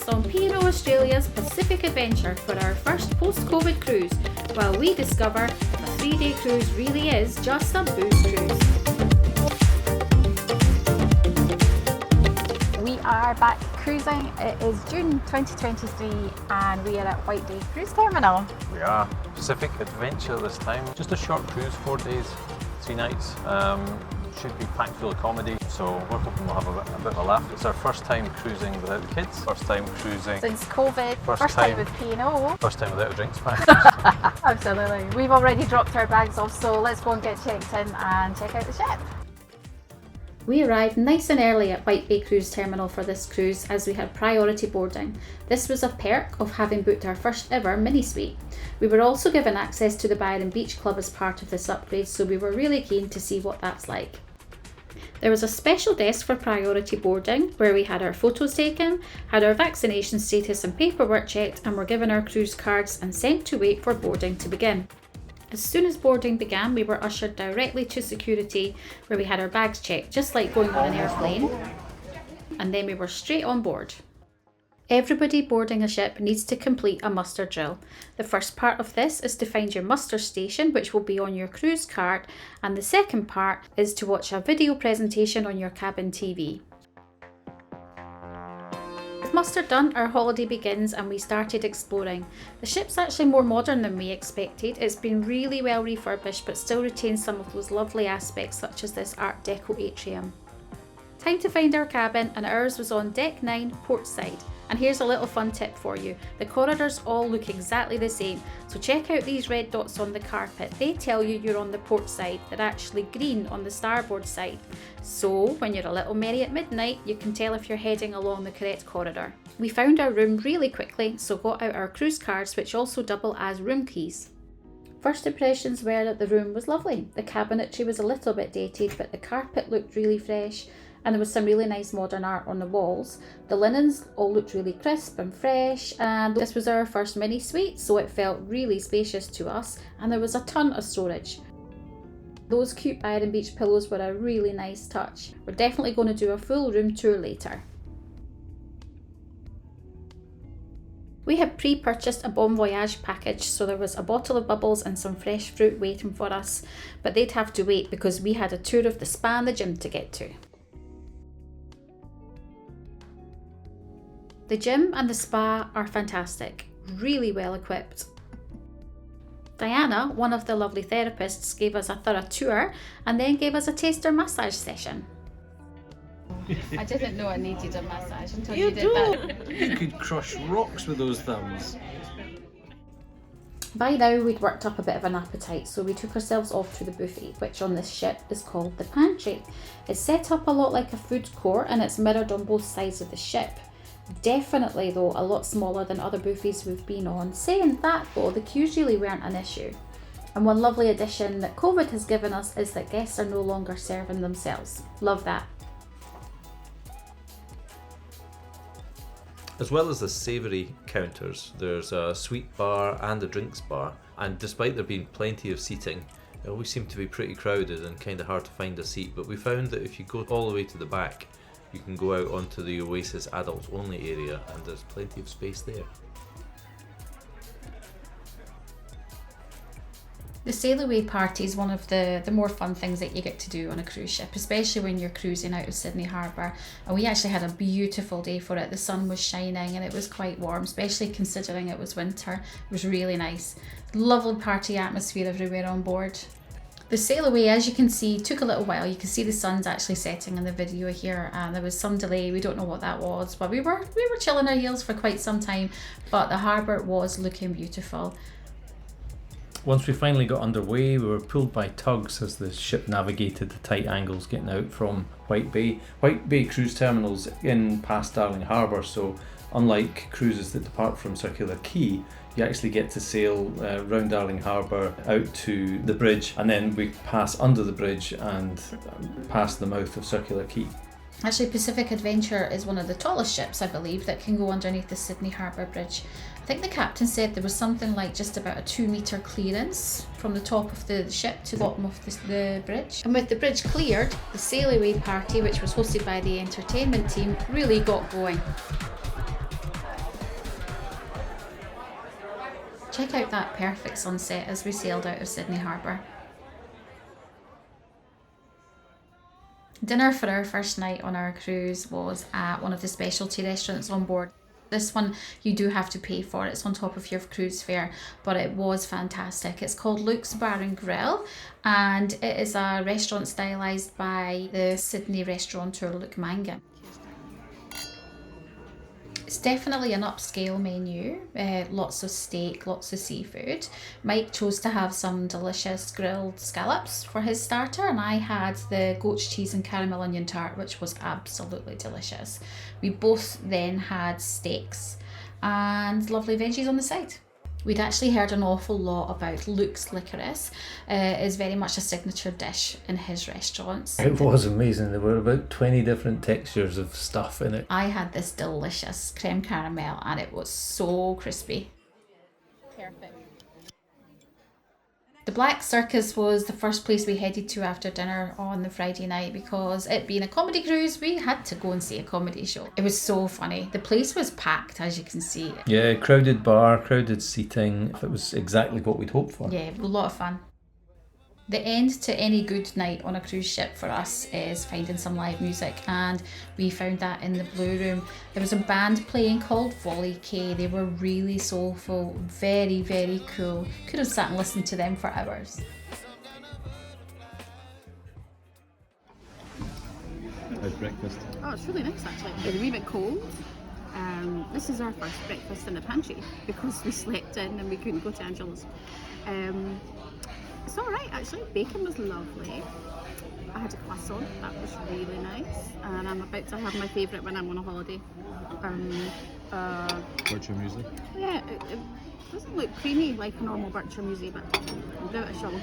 on P&O Australia's Pacific adventure for our first post-COVID cruise, while we discover if a 3-day cruise really is just a booze cruise. We are back cruising. It is June 2023 and we are at White Bay Cruise Terminal. We are. Pacific Adventure this time. Just a short cruise, 4 days, 3 nights. Should be packed full of comedy, so we're hoping we'll have a bit of a laugh. It's our first time cruising without the kids. First time cruising Since COVID. First time with P&O. First time without a drinks bag. Absolutely. We've already dropped our bags off, so let's go and get checked in and check out the ship. We arrived nice and early at White Bay Cruise Terminal for this cruise as we had priority boarding. This was a perk of having booked our first ever mini suite. We were also given access to the Byron Beach Club as part of this upgrade, so we were really keen to see what that's like. There was a special desk for priority boarding where we had our photos taken, had our vaccination status and paperwork checked, and were given our cruise cards and sent to wait for boarding to begin. As soon as boarding began, we were ushered directly to security where we had our bags checked, just like going on an airplane, and then we were straight on board. Everybody boarding a ship needs to complete a muster drill. The first part of this is to find your muster station, which will be on your cruise card, and the second part is to watch a video presentation on your cabin TV. With muster done, our holiday begins and we started exploring. The ship's actually more modern than we expected. It's been really well refurbished but still retains some of those lovely aspects such as this Art Deco atrium. Time to find our cabin, and ours was on deck 9, port side. And here's a little fun tip for you. The corridors all look exactly the same, so check out these red dots on the carpet. They tell you you're on the port side. They're actually green on the starboard side. So when you're a little merry at midnight, you can tell if you're heading along the correct corridor. We found our room really quickly, so got out our cruise cards, which also double as room keys. First impressions were that the room was lovely. The cabinetry was a little bit dated, but the carpet looked really fresh, and there was some really nice modern art on the walls. The linens all looked really crisp and fresh, and this was our first mini suite, so it felt really spacious to us, and there was a ton of storage. Those cute Byron Beach pillows were a really nice touch. We're definitely going to do a full room tour later. We had pre-purchased a Bon Voyage package, so there was a bottle of bubbles and some fresh fruit waiting for us, but they'd have to wait because we had a tour of the spa and the gym to get to. The gym and the spa are fantastic, really well equipped. Diana, one of the lovely therapists, gave us a thorough tour and then gave us a taster massage session. I didn't know I needed a massage until you did that. You could crush rocks with those thumbs. By now we'd worked up a bit of an appetite, so we took ourselves off to the buffet, which on this ship is called the Pantry. It's set up a lot like a food court and it's mirrored on both sides of the ship. Definitely though a lot smaller than other buffets we've been on. Saying that though, the queues really weren't an issue. And one lovely addition that COVID has given us is that guests are no longer serving themselves. Love that. As well as the savoury counters, there's a sweet bar and a drinks bar, and despite there being plenty of seating, it always seemed to be pretty crowded and kind of hard to find a seat, but we found that if you go all the way to the back, you can go out onto the Oasis adults only area and there's plenty of space there. The Sailaway party is one of the more fun things that you get to do on a cruise ship, especially when you're cruising out of Sydney Harbour. And we actually had a beautiful day for it. The sun was shining and it was quite warm, especially considering it was winter. It was really nice. Lovely party atmosphere everywhere on board. The Sailaway, as you can see, took a little while. You can see the sun's actually setting in the video here, and there was some delay. We don't know what that was, but we were chilling our heels for quite some time, but the harbour was looking beautiful. Once we finally got underway, we were pulled by tugs as the ship navigated the tight angles getting out from White Bay. White Bay Cruise Terminal's in past Darling Harbour, so unlike cruises that depart from Circular Quay, you actually get to sail round Darling Harbour out to the bridge, and then we pass under the bridge and past the mouth of Circular Quay. Actually, Pacific Adventure is one of the tallest ships, I believe, that can go underneath the Sydney Harbour Bridge. I think the captain said there was something like just about a 2-metre clearance from the top of the ship to the bottom of the bridge. And with the bridge cleared, the Sailaway party, which was hosted by the entertainment team, really got going. Check out that perfect sunset as we sailed out of Sydney Harbour. Dinner for our first night on our cruise was at one of the specialty restaurants on board. This one you do have to pay for, it's on top of your cruise fare, but it was fantastic. It's called Luke's Bar and Grill, and it is a restaurant stylised by the Sydney restaurateur Luke Mangan. It's definitely an upscale menu, lots of steak, lots of seafood. Mike chose to have some delicious grilled scallops for his starter, and I had the goat's cheese and caramel onion tart, which was absolutely delicious. We both then had steaks and lovely veggies on the side. We'd actually heard an awful lot about Luke's licorice. It's very much a signature dish in his restaurants. It was amazing. There were about 20 different textures of stuff in it. I had this delicious creme caramel and it was so crispy. Perfect. The Black Circus was the first place we headed to after dinner on the Friday night because it being a comedy cruise, we had to go and see a comedy show. It was so funny. The place was packed, as you can see. Yeah, crowded bar, crowded seating. It was exactly what we'd hoped for. Yeah, a lot of fun. The end to any good night on a cruise ship for us is finding some live music, and we found that in the Blue Room. There was a band playing called Volley K. They were really soulful, very, very cool. Could have sat and listened to them for hours. How's breakfast? Oh, it's really nice actually. It's a wee bit cold. This is our first breakfast in the pantry because we slept in and we couldn't go to Angelos. It's alright actually, bacon was lovely. I had a croissant, that was really nice. And I'm about to have my favourite when I'm on a holiday. Bircher music? Yeah, it doesn't look creamy like a normal Bircher music, but I'll give it a shot,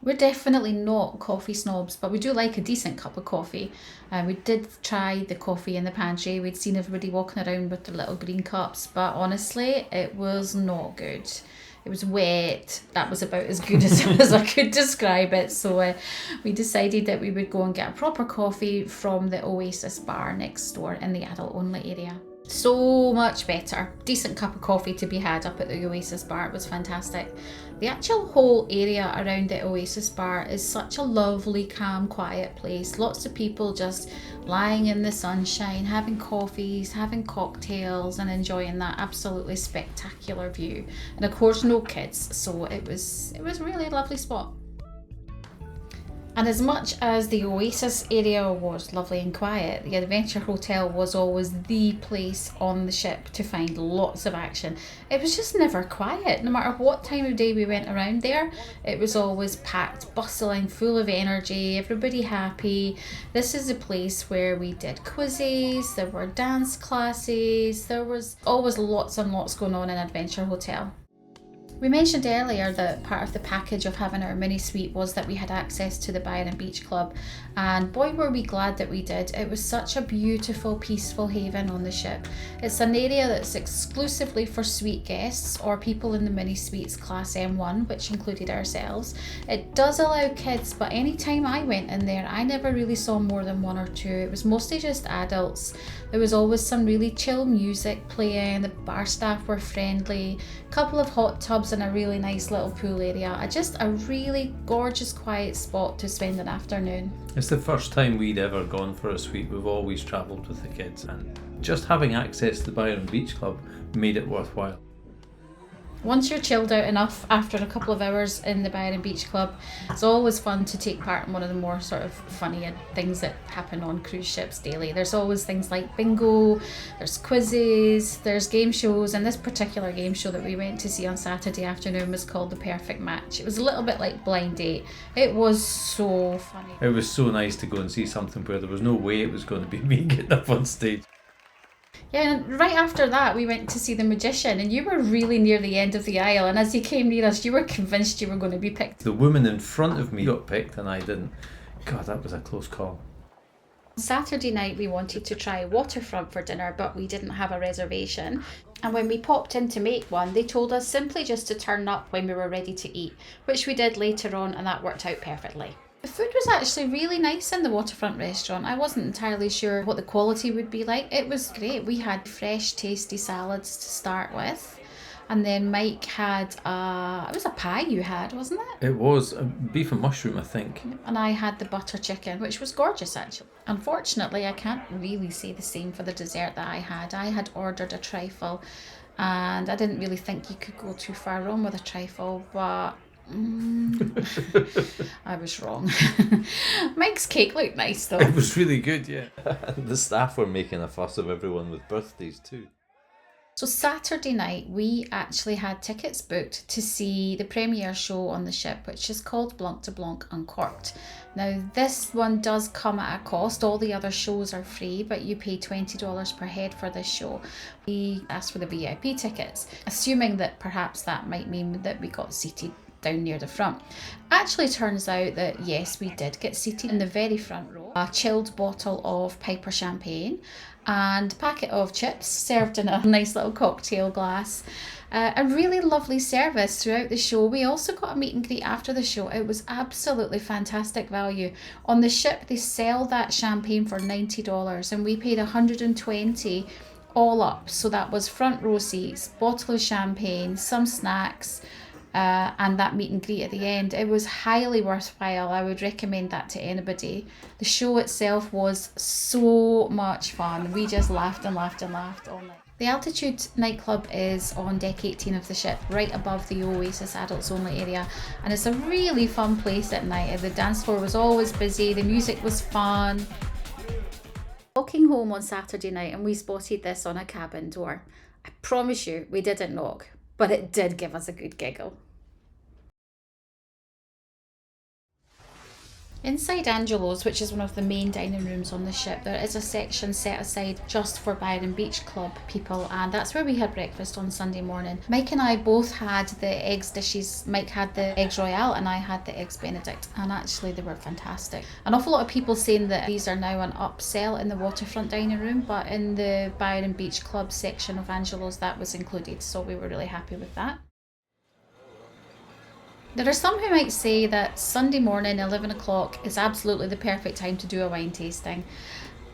We're definitely not coffee snobs, but we do like a decent cup of coffee. We did try the coffee in the pantry. We'd seen everybody walking around with their little green cups, but honestly, it was not good. It was wet. That was about as good as I could describe it. So we decided that we would go and get a proper coffee from the Oasis Bar next door in the adult only area. So much better. Decent cup of coffee to be had up at the Oasis Bar. It was fantastic. The actual whole area around the Oasis Bar is such a lovely, calm, quiet place. Lots of people just lying in the sunshine, having coffees, having cocktails and enjoying that absolutely spectacular view. And of course no kids, so it was really a lovely spot. And as much as the Oasis area was lovely and quiet, the Adventure Hotel was always the place on the ship to find lots of action. It was just never quiet. No matter what time of day we went around there, it was always packed, bustling, full of energy, everybody happy. This is a place where we did quizzes, there were dance classes, there was always lots and lots going on in Adventure Hotel. We mentioned earlier that part of the package of having our mini suite was that we had access to the Byron Beach Club, and boy were we glad that we did. It was such a beautiful, peaceful haven on the ship. It's an area that's exclusively for suite guests or people in the mini suites class M1, which included ourselves. It does allow kids, but any time I went in there, I never really saw more than one or two. It was mostly just adults. There was always some really chill music playing, the bar staff were friendly, a couple of hot tubs and a really nice little pool area. Just a really gorgeous quiet spot to spend an afternoon. It's the first time we'd ever gone for a suite. We've always travelled with the kids, and just having access to the Byron Beach Club made it worthwhile. Once you're chilled out enough after a couple of hours in the Byron Beach Club, it's always fun to take part in one of the more sort of funny things that happen on cruise ships daily. There's always things like bingo, there's quizzes, there's game shows, and this particular game show that we went to see on Saturday afternoon was called The Perfect Match. It was a little bit like Blind Date. It was so funny. It was so nice to go and see something where there was no way it was going to be me getting up on stage. Yeah, and right after that we went to see The Magician, and you were really near the end of the aisle, and as you came near us you were convinced you were going to be picked. The woman in front of me got picked and I didn't. God, that was a close call. Saturday night we wanted to try Waterfront for dinner, but we didn't have a reservation, and when we popped in to make one they told us simply just to turn up when we were ready to eat, which we did later on, and that worked out perfectly. The food was actually really nice in the Waterfront restaurant. I wasn't entirely sure what the quality would be like. It was great. We had fresh, tasty salads to start with. And then Mike had it was a pie you had, wasn't it? It was beef and mushroom, I think. And I had the butter chicken, which was gorgeous actually. Unfortunately, I can't really say the same for the dessert that I had. I had ordered a trifle, and I didn't really think you could go too far wrong with a trifle, but I was wrong. Mike's cake looked nice though. It was really good, yeah. The staff were making a fuss of everyone with birthdays too. So Saturday night, we actually had tickets booked to see the premiere show on the ship, which is called Blanc to Blanc Uncorked. Now, this one does come at a cost. All the other shows are free, but you pay $20 per head for this show. We asked for the VIP tickets, assuming that perhaps that might mean that we got seated down near the front. Actually turns out that yes, we did get seated in the very front row. A chilled bottle of Piper champagne and a packet of chips served in a nice little cocktail glass. A really lovely service throughout the show. We also got a meet and greet after the show. It was absolutely fantastic value. On the ship they sell that champagne for $90 and we paid $120 all up. So that was front row seats, bottle of champagne, some snacks, and that meet and greet at the end. It was highly worthwhile. I would recommend that to anybody. The show itself was so much fun. We just laughed and laughed and laughed all night. The Altitude nightclub is on deck 18 of the ship, right above the Oasis adults only area, and it's a really fun place at night. The dance floor was always busy, the music was fun. Walking home on Saturday night and we spotted this on a cabin door. I promise you we didn't knock, but it did give us a good giggle. Inside Angelos, which is one of the main dining rooms on the ship, there is a section set aside just for Byron Beach Club people, and that's where we had breakfast on Sunday morning. Mike and I both had the eggs dishes. Mike had the eggs royale and I had the eggs benedict, and actually they were fantastic. An awful lot of people saying that these are now an upsell in the Waterfront dining room, but in the Byron Beach Club section of Angelos that was included, so we were really happy with that. There are some who might say that Sunday morning 11 o'clock is absolutely the perfect time to do a wine tasting.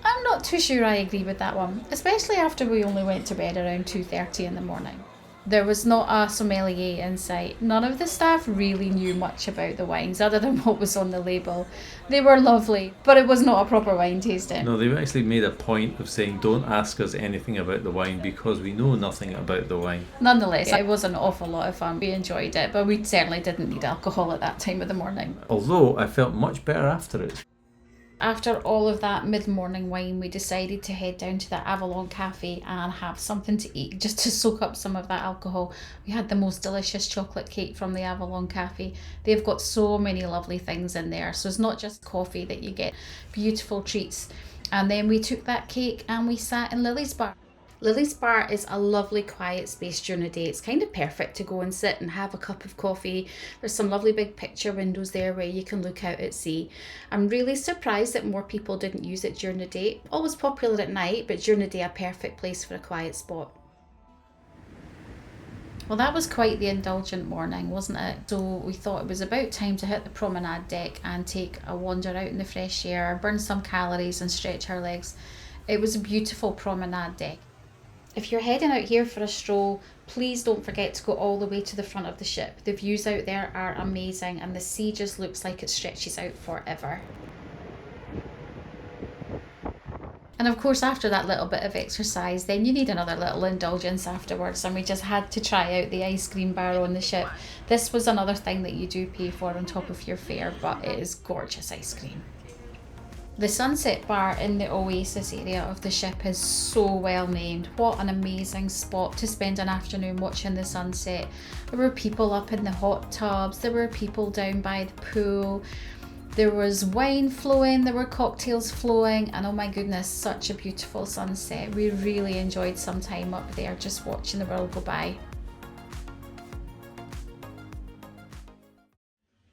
I'm not too sure I agree with that one, especially after we only went to bed around 2:30 in the morning. There was not a sommelier in sight. None of the staff really knew much about the wines other than what was on the label. They were lovely, but it was not a proper wine tasting. No, they actually made a point of saying don't ask us anything about the wine because we know nothing about the wine. Nonetheless, it was an awful lot of fun. We enjoyed it, but we certainly didn't need alcohol at that time of the morning. Although I felt much better after it. After all of that mid-morning wine, we decided to head down to the Avalon Cafe and have something to eat just to soak up some of that alcohol. We had the most delicious chocolate cake from the Avalon Cafe. They've got so many lovely things in there, so it's not just coffee that you get, beautiful treats. And then we took that cake and we sat in Lilly's Bar. Lilly's Bar is a lovely quiet space during the day. It's kind of perfect to go and sit and have a cup of coffee. There's some lovely big picture windows there where you can look out at sea. I'm really surprised that more people didn't use it during the day. Always popular at night, but during the day a perfect place for a quiet spot. Well, that was quite the indulgent morning, wasn't it? So we thought it was about time to hit the promenade deck and take a wander out in the fresh air, burn some calories and stretch our legs. It was a beautiful promenade deck. If you're heading out here for a stroll, please don't forget to go all the way to the front of the ship. The views out there are amazing and the sea just looks like it stretches out forever. And of course, after that little bit of exercise, then you need another little indulgence afterwards, and we just had to try out the ice cream bar on the ship. This was another thing that you do pay for on top of your fare, but it is gorgeous ice cream. The sunset bar in the Oasis area of the ship is so well named. What an amazing spot to spend an afternoon watching the sunset. There were people up in the hot tubs, there were people down by the pool, there was wine flowing, there were cocktails flowing, and oh my goodness, such a beautiful sunset. We really enjoyed some time up there just watching the world go by.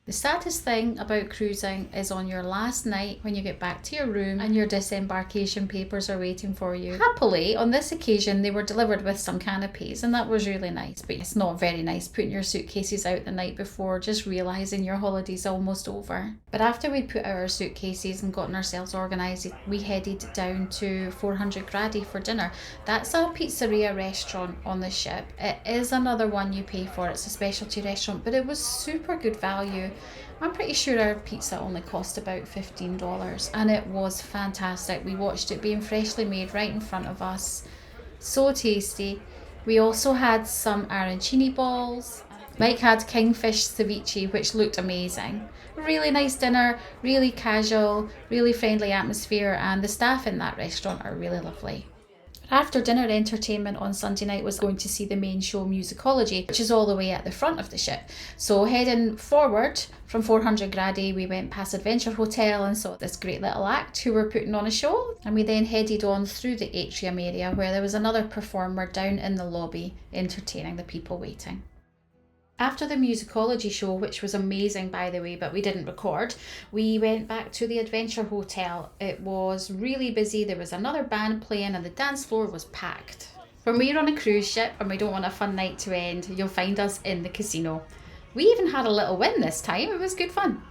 The The saddest thing about cruising is on your last night when you get back to your room and your disembarkation papers are waiting for you. Happily, on this occasion, they were delivered with some canapes, and that was really nice, but it's not very nice putting your suitcases out the night before, just realising your holiday's almost over. But after we'd put out our suitcases and gotten ourselves organised, we headed down to 400 Gradi for dinner. That's a pizzeria restaurant on the ship. It is another one you pay for. It's a specialty restaurant, but it was super good value. I'm pretty sure our pizza only cost about $15 and it was fantastic. We watched it being freshly made right in front of us. So tasty. We also had some arancini balls. Mike had kingfish ceviche, which looked amazing. Really nice dinner, really casual, really friendly atmosphere, and the staff in that restaurant are really lovely. After dinner entertainment on Sunday night was going to see the main show Musicology, which is all the way at the front of the ship. So heading forward from 400 Gradi, we went past Adventure Hotel and saw this great little act who were putting on a show. And we then headed on through the atrium area where there was another performer down in the lobby entertaining the people waiting. After the Musicology show, which was amazing by the way, but we didn't record, we went back to the Adventure Hotel. It was really busy, there was another band playing and the dance floor was packed. When we're on a cruise ship and we don't want a fun night to end, you'll find us in the casino. We even had a little win this time, it was good fun.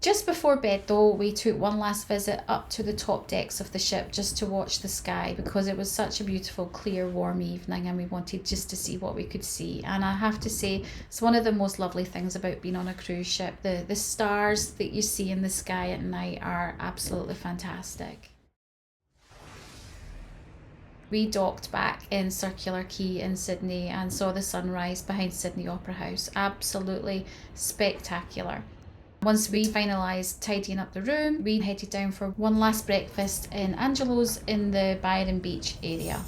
Just before bed though, we took one last visit up to the top decks of the ship just to watch the sky because it was such a beautiful, clear, warm evening and we wanted just to see what we could see. And I have to say, it's one of the most lovely things about being on a cruise ship. The stars that you see in the sky at night are absolutely fantastic. We docked back in Circular Quay in Sydney and saw the sunrise behind Sydney Opera House. Absolutely spectacular. Once we finalised tidying up the room, we headed down for one last breakfast in Angelos in the Byron Beach area,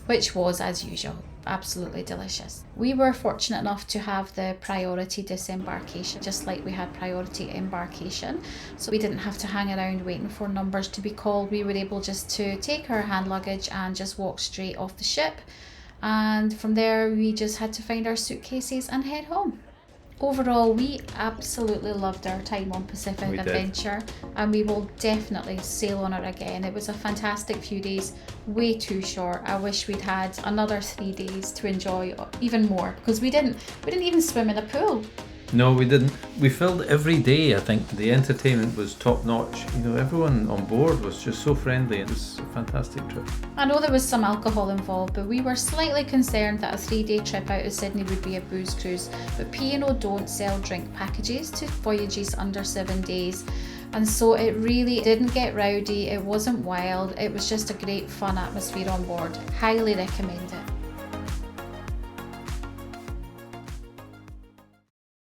which was, as usual, absolutely delicious. We were fortunate enough to have the priority disembarkation, just like we had priority embarkation, so we didn't have to hang around waiting for numbers to be called. We were able just to take our hand luggage and just walk straight off the ship, and from there we just had to find our suitcases and head home. Overall, we absolutely loved our time on Pacific Adventure and we will definitely sail on it again. It was a fantastic few days, way too short. I wish we'd had another 3 days to enjoy even more because we didn't even swim in a pool. No, we didn't. We filled every day, I think. The entertainment was top notch. You know, everyone on board was just so friendly. It was a fantastic trip. I know there was some alcohol involved, but we were slightly concerned that a 3-day trip out of Sydney would be a booze cruise. But P&O don't sell drink packages to voyages under 7 days. And so it really didn't get rowdy, it wasn't wild, it was just a great fun atmosphere on board. Highly recommend it.